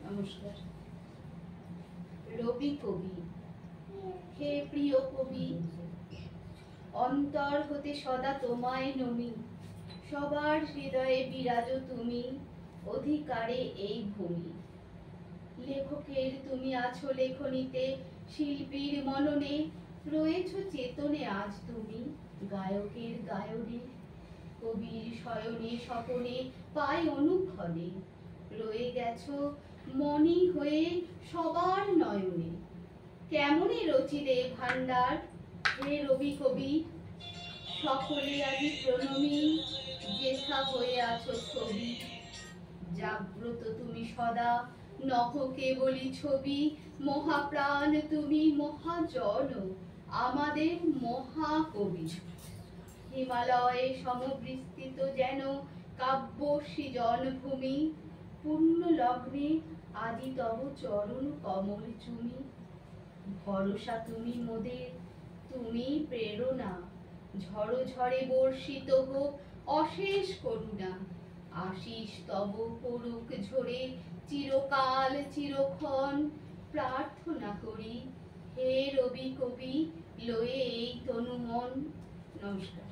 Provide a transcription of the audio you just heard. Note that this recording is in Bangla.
নমস্কার। রবি কবি, হে প্রিয় কবি, অন্তর হতে সদা তোমায় নমি, সবার হৃদয়ে বিরাজ তুমি, অধিকারে এই ভূমি। লেখকের তুমি আছো লেখনীতে, শিল্পীর মননে রয়েছ চেতনে আজ তুমি, গায়কের গায়নে, কবির শয়নে স্বপনে পাই অনুক্ষণে, রয়ে গেছো মনি হয়ে সবার নয়নে। কেমনে রচিলে ভান্ডার, হে রবি কবি, সকলে আজি প্রণমী, যেথা হয়ে আছো ছবি। জাগ্রত তুমি সদা, নহ কেবলি ছবি, মহাপ্রাণ তুমি মহাজন, আমাদের মহাকবি। হিমালয়ে সমবিস্তৃত যেন কাব্য সৃজন ভূমি, পুণ্য লগ্নে আদি তব চরণ কমল চুমি। ভরসা তুমি মোদের, তুমি প্রেরণা, ঝড় ঝড়ে বর্ষিত হোক অশেষ করুণা। আশিস তব পড়ুক ঝরে চিরকাল চিরক্ষণ, প্রার্থনা করি হে রবি কবি, লয়ে এই তনু মন। নমস্কার।